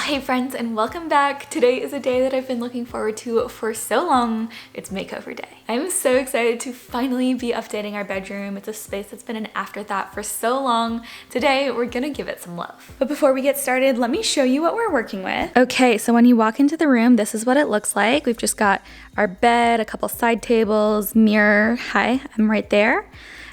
hey friends, and welcome back. Today is a day that I've been looking forward to for so long. It's makeover day. I'm so excited to finally be updating our bedroom. It's a space that's been an afterthought for so long. Today, we're gonna give it some love. But before we get started, let me show you what we're working with. Okay, so when you walk into the room, this is what it looks like. We've just got our bed, a couple side tables, mirror. Hi, I'm right there.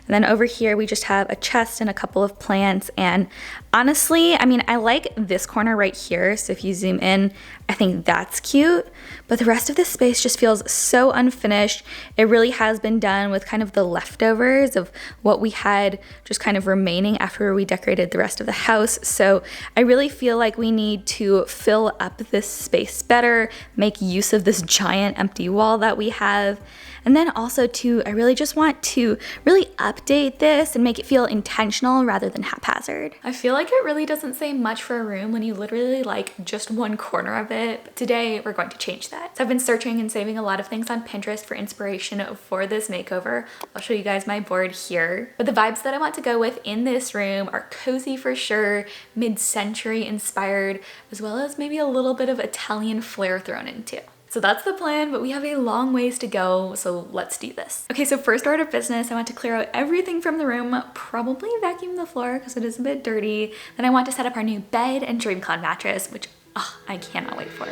And then over here, we just have a chest and a couple of plants. And honestly, I like this corner right here. So if you zoom in, I think that's cute. But the rest of this space just feels so unfinished. It really has been done with kind of the leftovers of what we had just kind of remaining after we decorated the rest of the house. So I really feel like we need to fill up this space better, make use of this giant empty wall that we have. And then also too, I really just want to really update this and make it feel intentional rather than haphazard. I feel like it really doesn't say much for a room when you literally like just one corner of it. But today we're going to change that. So I've been searching and saving a lot of things on Pinterest for inspiration for this makeover. I'll show you guys my board here. But the vibes that I want to go with in this room are cozy for sure, mid-century inspired, as well as maybe a little bit of Italian flair thrown in too. So that's the plan, but we have a long ways to go, so let's do this. Okay, so first order of business, I want to clear out everything from the room, probably vacuum the floor because it is a bit dirty. Then I want to set up our new bed and DreamCloud mattress, which I cannot wait for.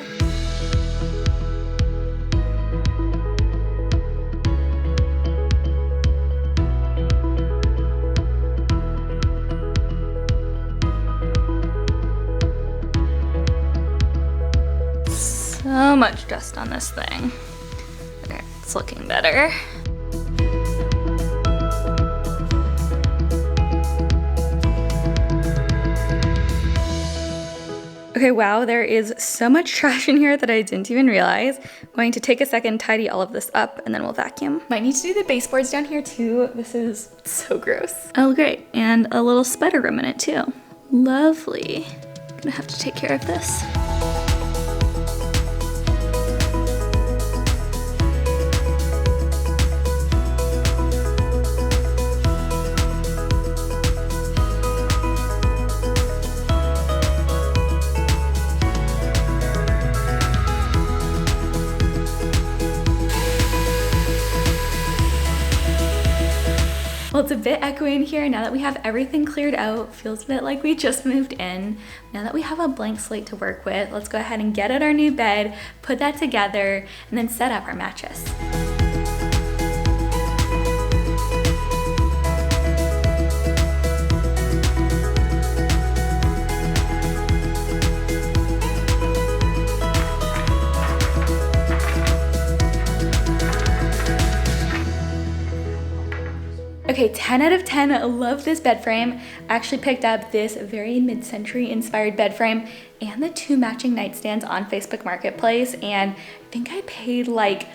So much dust on this thing. Okay, it's looking better. Okay, wow, there is so much trash in here that I didn't even realize. I'm going to take a second, tidy all of this up, and then we'll vacuum. Might need to do the baseboards down here too. This is so gross. Oh, great, and a little spider room in it too. Lovely. Gonna have to take care of this. Well, it's a bit echoey in here now that we have everything cleared out. Feels a bit like we just moved in. Now that we have a blank slate to work with, let's go ahead and get out our new bed, put that together, and then set up our mattress. Okay, 10 out of 10, I love this bed frame. I actually picked up this very mid-century inspired bed frame and the two matching nightstands on Facebook Marketplace, and I think I paid like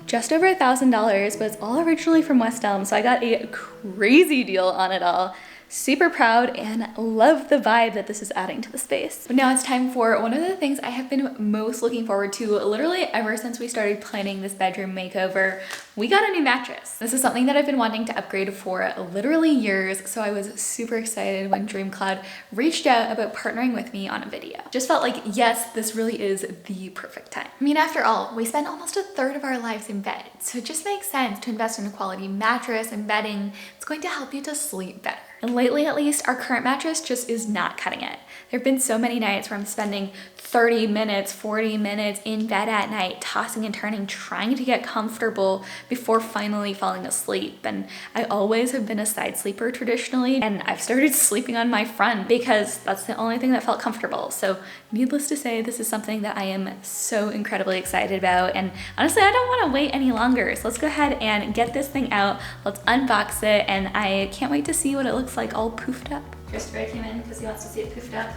just over $1,000, but it's all originally from West Elm, so I got a crazy deal on it all. Super proud and love the vibe that this is adding to the space. But now it's time for one of the things I have been most looking forward to literally ever since we started planning this bedroom makeover. We got a new mattress. This is something that I've been wanting to upgrade for literally years, so I was super excited when DreamCloud reached out about partnering with me on a video. Just felt like, yes, this really is the perfect time. After all, we spend almost a third of our lives in bed, so it just makes sense to invest in a quality mattress and bedding. It's going to help you to sleep better. And lately, at least, our current mattress just is not cutting it. There have been so many nights where I'm spending 30 minutes, 40 minutes in bed at night, tossing and turning, trying to get comfortable before finally falling asleep. And I always have been a side sleeper traditionally, and I've started sleeping on my front because that's the only thing that felt comfortable. So needless to say, this is something that I am so incredibly excited about. And honestly, I don't want to wait any longer. So let's go ahead and get this thing out. Let's unbox it, and I can't wait to see what it looks like all poofed up. Christopher came in because he wants to see it poofed up.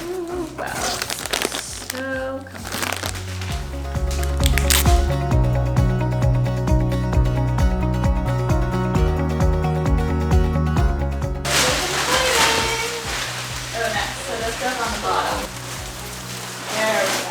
Ooh, wow, so comfortable. Oh, nice. So this goes on the bottom. There we go.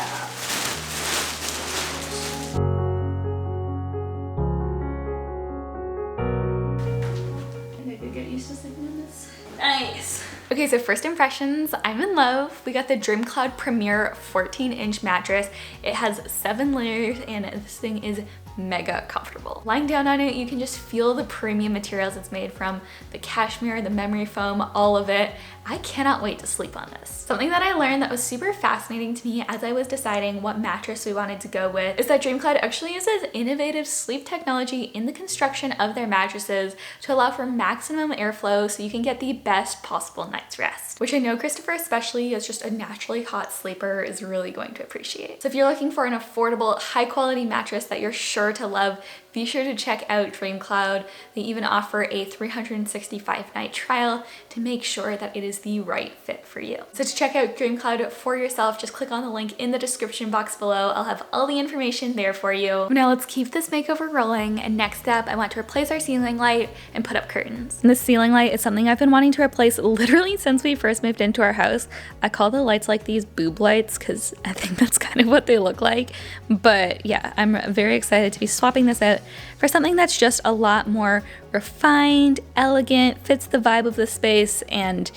Nice. Okay, Okay, so first impressions, I'm in love. We got the DreamCloud Premier 14-inch mattress. It has 7 layers and this thing is mega comfortable. Lying down on it, you can just feel the premium materials it's made from, the cashmere, the memory foam, all of it. I cannot wait to sleep on this. Something that I learned that was super fascinating to me as I was deciding what mattress we wanted to go with is that DreamCloud actually uses innovative sleep technology in the construction of their mattresses to allow for maximum airflow so you can get the best possible night's rest, which I know Christopher, especially as just a naturally hot sleeper, is really going to appreciate. So if you're looking for an affordable, high quality mattress that you're sure to love, be sure to check out DreamCloud. They even offer a 365-night trial to make sure that it is the right fit for you. So to check out DreamCloud for yourself, just click on the link in the description box below. I'll have all the information there for you. Now let's keep this makeover rolling, and next up I want to replace our ceiling light and put up curtains. And this ceiling light is something I've been wanting to replace literally since we first moved into our house. I call the lights like these boob lights because I think that's kind of what they look like. But yeah, I'm very excited to be swapping this out for something that's just a lot more refined, elegant, fits the vibe of the space, and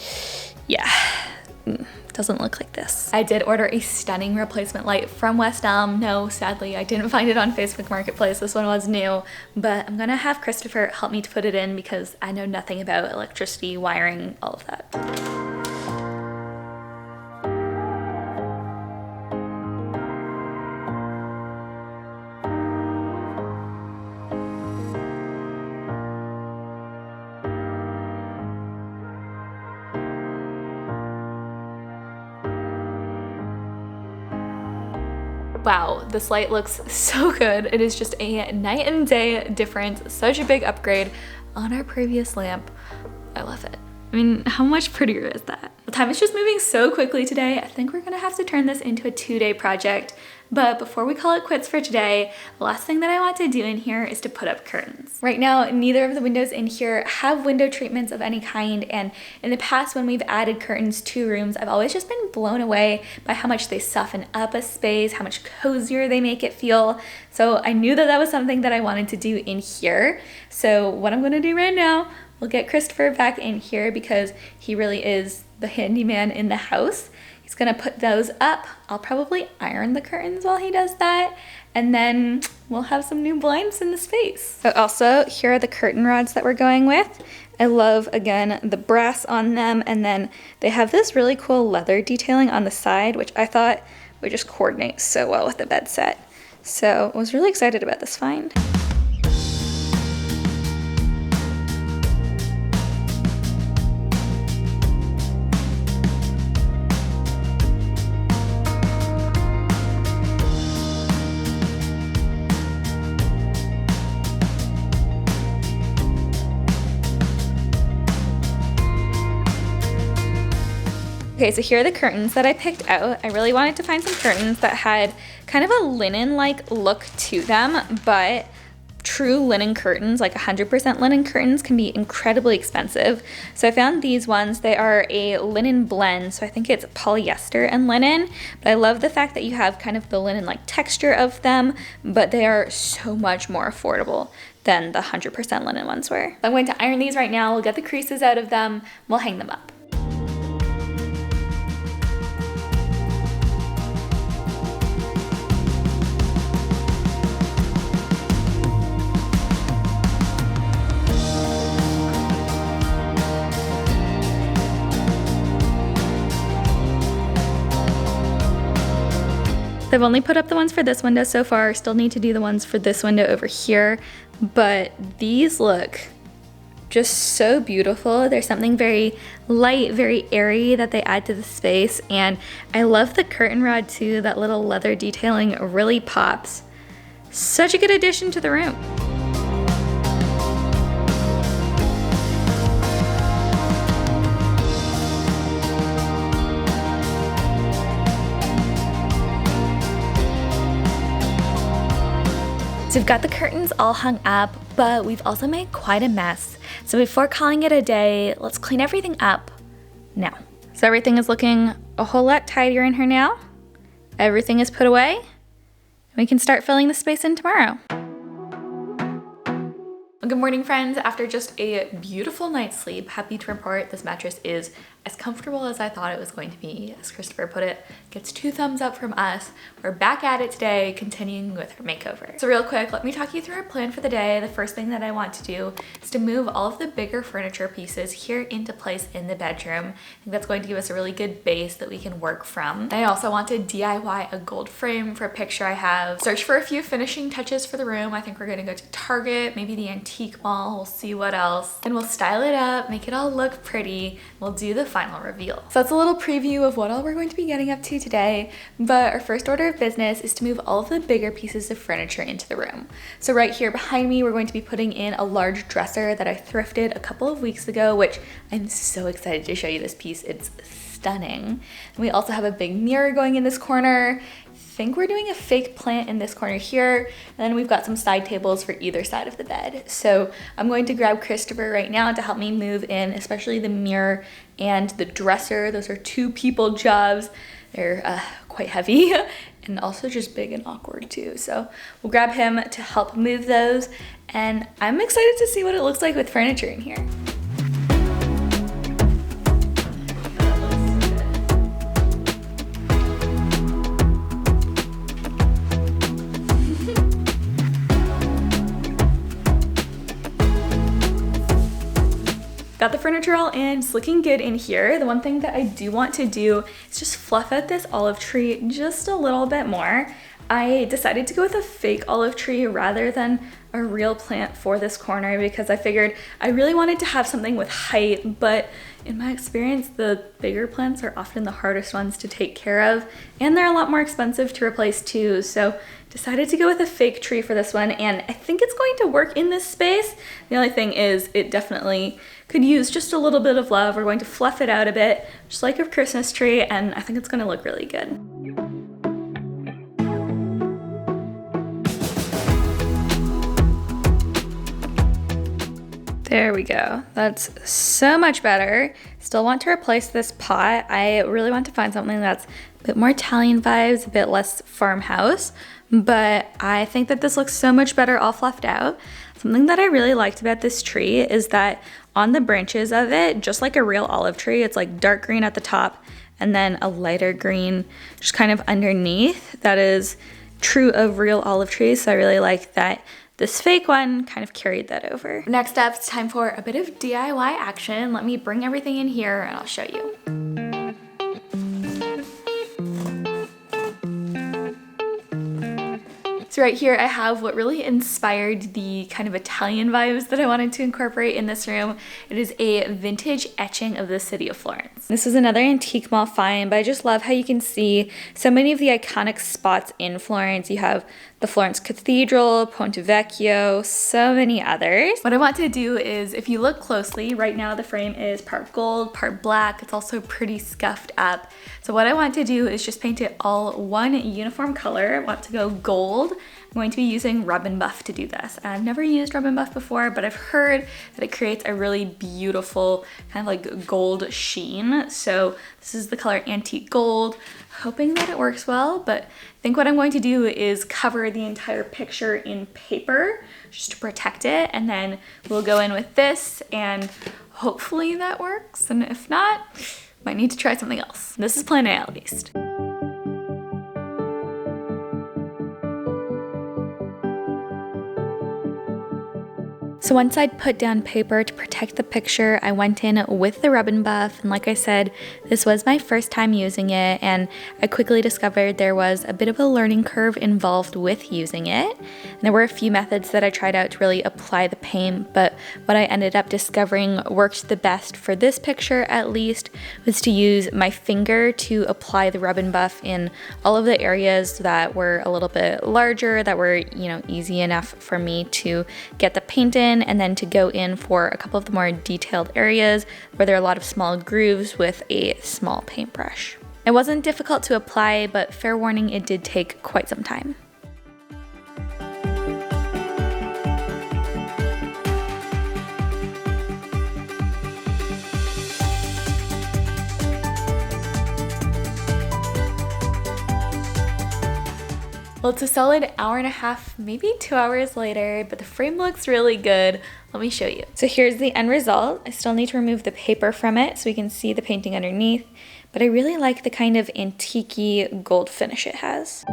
yeah, doesn't look like this. I did order a stunning replacement light from West Elm. No, sadly, I didn't find it on Facebook Marketplace. This one was new, but I'm gonna have Christopher help me to put it in because I know nothing about electricity, wiring, all of that. Wow, this light looks so good. It is just a night and day difference. Such a big upgrade on our previous lamp. I love it. I mean, how much prettier is that? The time is just moving so quickly today. I think we're gonna have to turn this into a 2-day project. But before we call it quits for today, the last thing that I want to do in here is to put up curtains. Right now, neither of the windows in here have window treatments of any kind, and in the past when we've added curtains to rooms, I've always just been blown away by how much they soften up a space, how much cozier they make it feel. So I knew that that was something that I wanted to do in here. So what I'm gonna do right now, we'll get Christopher back in here because he really is the handyman in the house. He's gonna put those up. I'll probably iron the curtains while he does that, and then we'll have some new blinds in the space. So also, here are the curtain rods that we're going with. I love, again, the brass on them, and then they have this really cool leather detailing on the side, which I thought would just coordinate so well with the bed set. So I was really excited about this find. Okay, so here are the curtains that I picked out. I really wanted to find some curtains that had kind of a linen-like look to them, but true linen curtains, like 100% linen curtains, can be incredibly expensive. So I found these ones. They are a linen blend, so I think it's polyester and linen, but I love the fact that you have kind of the linen-like texture of them, but they are so much more affordable than the 100% linen ones were. I'm going to iron these right now. We'll get the creases out of them. We'll hang them up. I've only put up the ones for this window so far. Still need to do the ones for this window over here, but these look just so beautiful. There's something very light, very airy that they add to the space, and I love the curtain rod too. That little leather detailing really pops. Such a good addition to the room. So we've got the curtains all hung up, but we've also made quite a mess. So before calling it a day, let's clean everything up now. So everything is looking a whole lot tidier in here now. Everything is put away. We can start filling the space in tomorrow. Good morning, friends. After just a beautiful night's sleep, happy to report this mattress is as comfortable as I thought it was going to be. As Christopher put it, gets 2 thumbs up from us. We're back at it today, continuing with our makeover. So real quick, let me talk you through our plan for the day. The first thing that I want to do is to move all of the bigger furniture pieces here into place in the bedroom. I think that's going to give us a really good base that we can work from. I also want to DIY a gold frame for a picture I have. Search for a few finishing touches for the room. I think we're gonna go to Target, maybe the antique mall, we'll see what else. And we'll style it up, make it all look pretty. We'll do the final reveal. So that's a little preview of what all we're going to be getting up to today. But our first order of business is to move all of the bigger pieces of furniture into the room. So right here behind me, we're going to be putting in a large dresser that I thrifted a couple of weeks ago, which I'm so excited to show you this piece. It's stunning. And we also have a big mirror going in this corner. I think we're doing a fake plant in this corner here, and then we've got some side tables for either side of the bed. So I'm going to grab Christopher right now to help me move in, especially the mirror and the dresser. Those are 2 people jobs. They're quite heavy and also just big and awkward too. So we'll grab him to help move those, and I'm excited to see what it looks like with furniture in here. Got the furniture all in, it's looking good in here. The one thing that I do want to do is just fluff out this olive tree just a little bit more. I decided to go with a fake olive tree rather than a real plant for this corner because I figured I really wanted to have something with height, but in my experience, the bigger plants are often the hardest ones to take care of, and they're a lot more expensive to replace too. So decided to go with a fake tree for this one, and I think it's going to work in this space. The only thing is it definitely could use just a little bit of love. We're going to fluff it out a bit, just like a Christmas tree, and I think it's gonna look really good. There we go. That's so much better. Still want to replace this pot. I really want to find something that's a bit more Italian vibes, a bit less farmhouse, but I think that this looks so much better all fluffed out. Something that I really liked about this tree is that on the branches of it, just like a real olive tree, it's like dark green at the top and then a lighter green just kind of underneath. That is true of real olive trees, so I really like that this fake one kind of carried that over. Next up, it's time for a bit of DIY action. Let me bring everything in here and I'll show you. So right here I have what really inspired the kind of Italian vibes that I wanted to incorporate in this room. It is a vintage etching of the city of Florence. This is another antique mall find, but I just love how you can see so many of the iconic spots in Florence. You have the Florence Cathedral, Ponte Vecchio, so many others. What I want to do is, if you look closely, right now the frame is part gold, part black. It's also pretty scuffed up. So what I want to do is just paint it all one uniform color. I want to go gold. I'm going to be using Rub and Buff to do this. And I've never used Rub and Buff before, but I've heard that it creates a really beautiful kind of like gold sheen. So this is the color Antique Gold. Hoping that it works well, but I think what I'm going to do is cover the entire picture in paper just to protect it, and then we'll go in with this and hopefully that works, and if not, might need to try something else. This is plan A at least. So once I'd put down paper to protect the picture, I went in with the Rub and Buff, and like I said, this was my first time using it, and I quickly discovered there was a bit of a learning curve involved with using it. And there were a few methods that I tried out to really apply the paint, but what I ended up discovering worked the best for this picture at least was to use my finger to apply the Rub and Buff in all of the areas that were a little bit larger, that were, easy enough for me to get the paint in, and then to go in for a couple of the more detailed areas where there are a lot of small grooves with a small paintbrush. It wasn't difficult to apply, but fair warning, it did take quite some time. Well, it's a solid hour and a half, maybe 2 hours later, but the frame looks really good. Let me show you. So here's the end result. I still need to remove the paper from it so we can see the painting underneath, but I really like the kind of antique-y gold finish it has.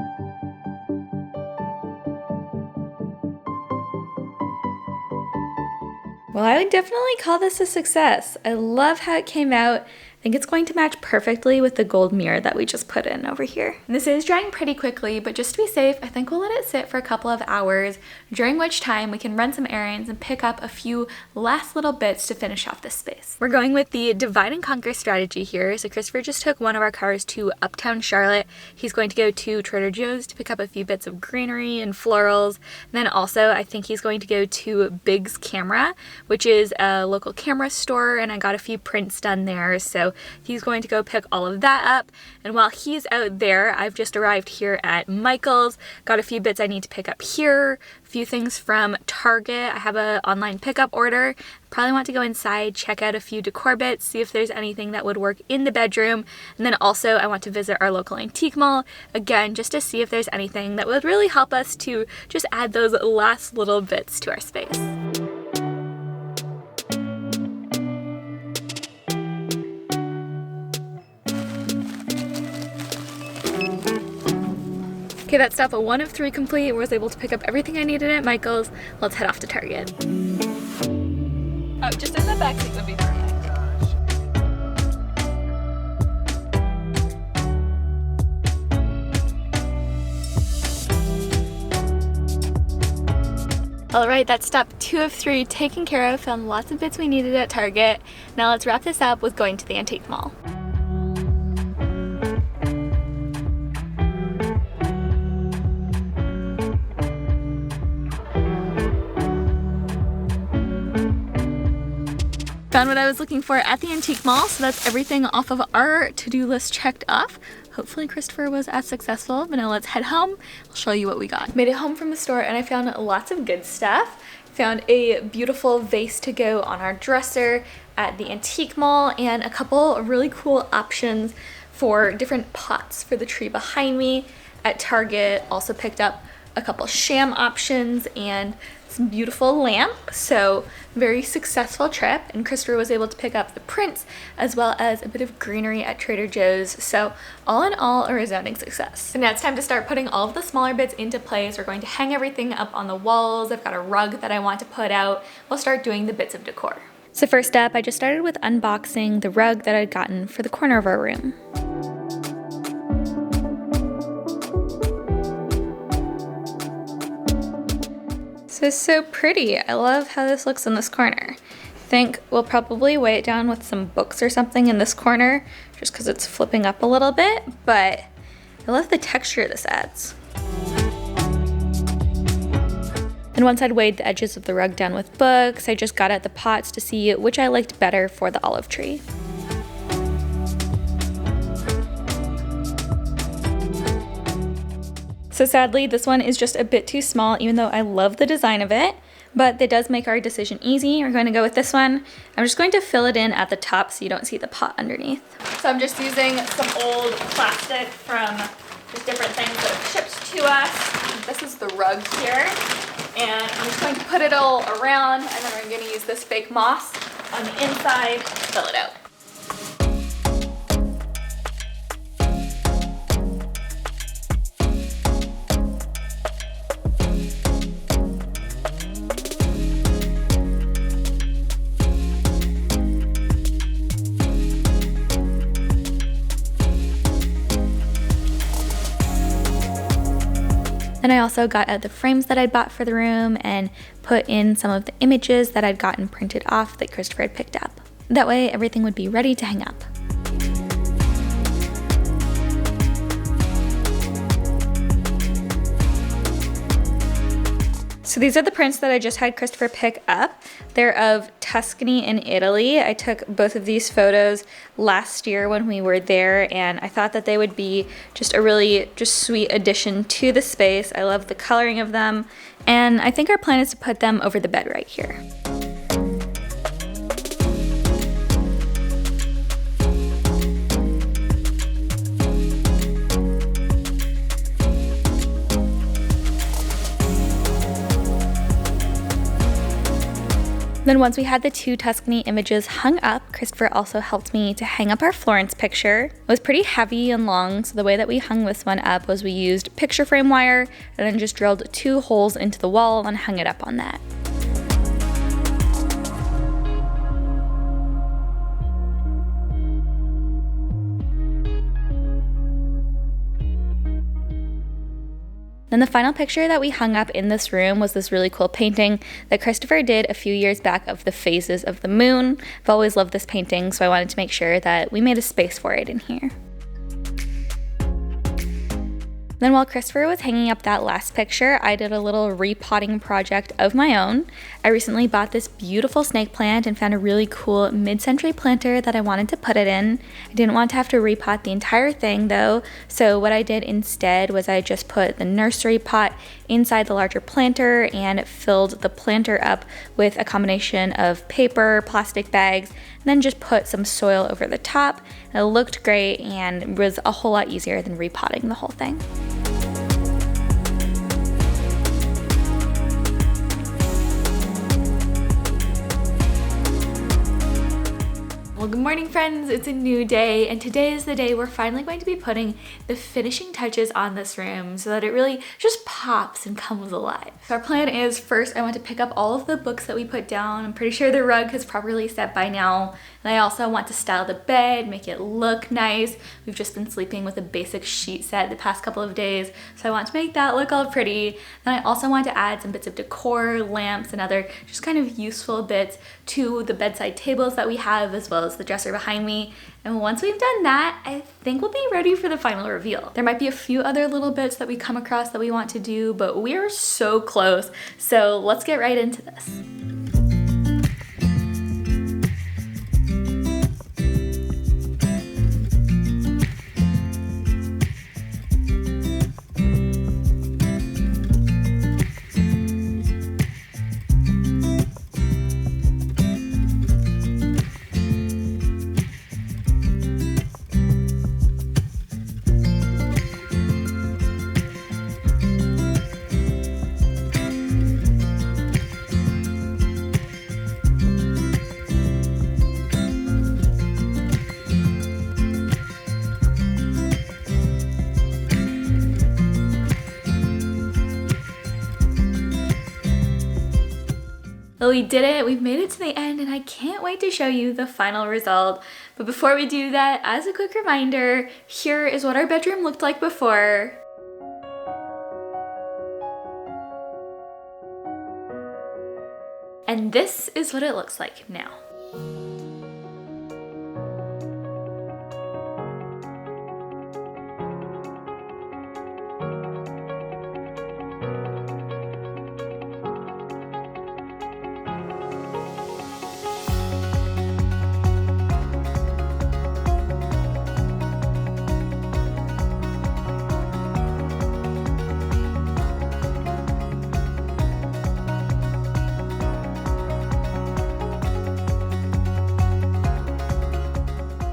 Well, I would definitely call this a success. I love how it came out. I think it's going to match perfectly with the gold mirror that we just put in over here. And this is drying pretty quickly, but just to be safe, I think we'll let it sit for a couple of hours, during which time we can run some errands and pick up a few last little bits to finish off this space. We're going with the divide and conquer strategy here. So Christopher just took one of our cars to Uptown Charlotte. He's going to go to Trader Joe's to pick up a few bits of greenery and florals. And then also, I think he's going to go to Big's Camera, which is a local camera store, and I got a few prints done there. So he's going to go pick all of that up. And while he's out there, I've just arrived here at Michael's, got a few bits I need to pick up here, a few things from Target. I have an online pickup order. Probably want to go inside, check out a few decor bits, see if there's anything that would work in the bedroom. And then also I want to visit our local antique mall, again, just to see if there's anything that would really help us to just add those last little bits to our space. Okay, that's step 1 of 3 complete. I was able to pick up everything I needed at Michael's. Let's head off to Target. Oh, just in the back seat would be perfect. All right, that's step 2 of 3 taken care of. Found lots of bits we needed at Target. Now let's wrap this up with going to the antique mall. Found what I was looking for at the antique mall, so that's everything off of our to-do list checked off. Hopefully Christopher was as successful, but now let's head home. I'll show you what we got. Made it home from the store and I found lots of good stuff. Found a beautiful vase to go on our dresser at the antique mall and a couple of really cool options for different pots for the tree behind me. At Target, also picked up a couple sham options and some beautiful lamp. So very successful trip, and Christopher was able to pick up the prints as well as a bit of greenery at Trader Joe's. So all in all, a resounding success. So now it's time to start putting all of the smaller bits into place. We're going to hang everything up on the walls. I've got a rug that I want to put out. We'll start doing the bits of decor. So first up, I just started with unboxing the rug that I'd gotten for the corner of our room. This is so pretty. I love how this looks in this corner. I think we'll probably weigh it down with some books or something in this corner just because it's flipping up a little bit, but I love the texture this adds. And once I'd weighed the edges of the rug down with books, I just got at the pots to see which I liked better for the olive tree. So sadly, this one is just a bit too small, even though I love the design of it, but it does make our decision easy. We're going to go with this one. I'm just going to fill it in at the top so you don't see the pot underneath. So I'm just using some old plastic from just different things that have shipped to us. This is the rug here, and I'm just going to put it all around, and then we're going to use this fake moss on the inside to fill it out. Then I also got out the frames that I'd bought for the room and put in some of the images that I'd gotten printed off that Christopher had picked up. That way everything would be ready to hang up. So these are the prints that I just had Christopher pick up. They're of Tuscany in Italy. I took both of these photos last year when we were there, and I thought that they would be just a really sweet addition to the space. I love the coloring of them, and I think our plan is to put them over the bed right here. Then once we had the 2 Tuscany images hung up, Christopher also helped me to hang up our Florence picture. It was pretty heavy and long, so the way that we hung this one up was we used picture frame wire and then just drilled 2 holes into the wall and hung it up on that. Then the final picture that we hung up in this room was this really cool painting that Christopher did a few years back of the phases of the moon. I've always loved this painting, so I wanted to make sure that we made a space for it in here. Then while Christopher was hanging up that last picture, I did a little repotting project of my own. I recently bought this beautiful snake plant and found a really cool mid-century planter that I wanted to put it in. I didn't want to have to repot the entire thing though, so what I did instead was I just put the nursery pot inside the larger planter and filled the planter up with a combination of paper, plastic bags, and then just put some soil over the top. It looked great and was a whole lot easier than repotting the whole thing. Well, good morning friends, it's a new day and today is the day we're finally going to be putting the finishing touches on this room so that it really just pops and comes alive. So our plan is first I want to pick up all of the books that we put down. I'm pretty sure the rug is properly set by now. And I also want to style the bed, make it look nice. We've just been sleeping with a basic sheet set the past couple of days, so I want to make that look all pretty. Then I also want to add some bits of decor, lamps, and other just kind of useful bits to the bedside tables that we have, as well as the dresser behind me. And once we've done that, I think we'll be ready for the final reveal. There might be a few other little bits that we come across that we want to do, but we are so close. So let's get right into this. Well, we did it. We've made it to the end and I can't wait to show you the final result. But before we do that, as a quick reminder, here is what our bedroom looked like before. And this is what it looks like now.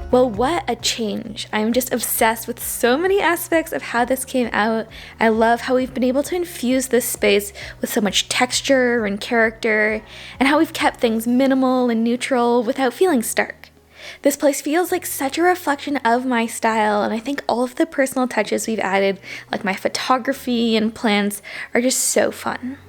Well, what a change. I'm just obsessed with so many aspects of how this came out. I love how we've been able to infuse this space with so much texture and character, and how we've kept things minimal and neutral without feeling stark. This place feels like such a reflection of my style, and I think all of the personal touches we've added, like my photography and plants, are just so fun.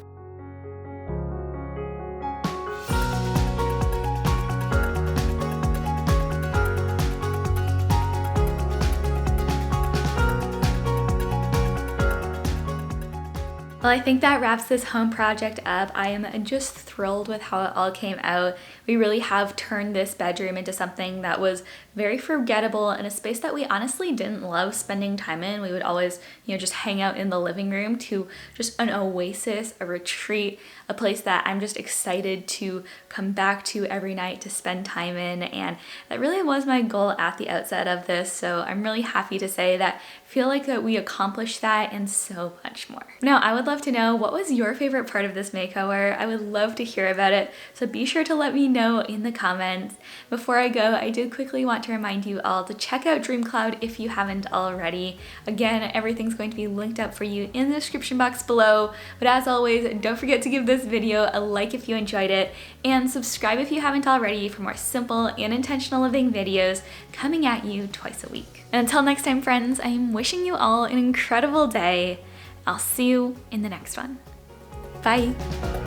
Well, I think that wraps this home project up. I am just thrilled with how it all came out. We really have turned this bedroom into something that was very forgettable and a space that we honestly didn't love spending time in. We would always, just hang out in the living room, to just an oasis, a retreat, a place that I'm just excited to come back to every night to spend time in. And that really was my goal at the outset of this. So I'm really happy to say that I feel like that we accomplished that and so much more. Now, I would love to know, what was your favorite part of this makeover? I would love to hear about it, so be sure to let me know in the comments. Before I go, I do quickly want to remind you all to check out DreamCloud if you haven't already. Again, everything's going to be linked up for you in the description box below, but as always, don't forget to give this video a like if you enjoyed it, and subscribe if you haven't already for more simple and intentional living videos coming at you twice a week. And until next time, friends, I am wishing you all an incredible day. I'll see you in the next one. Bye.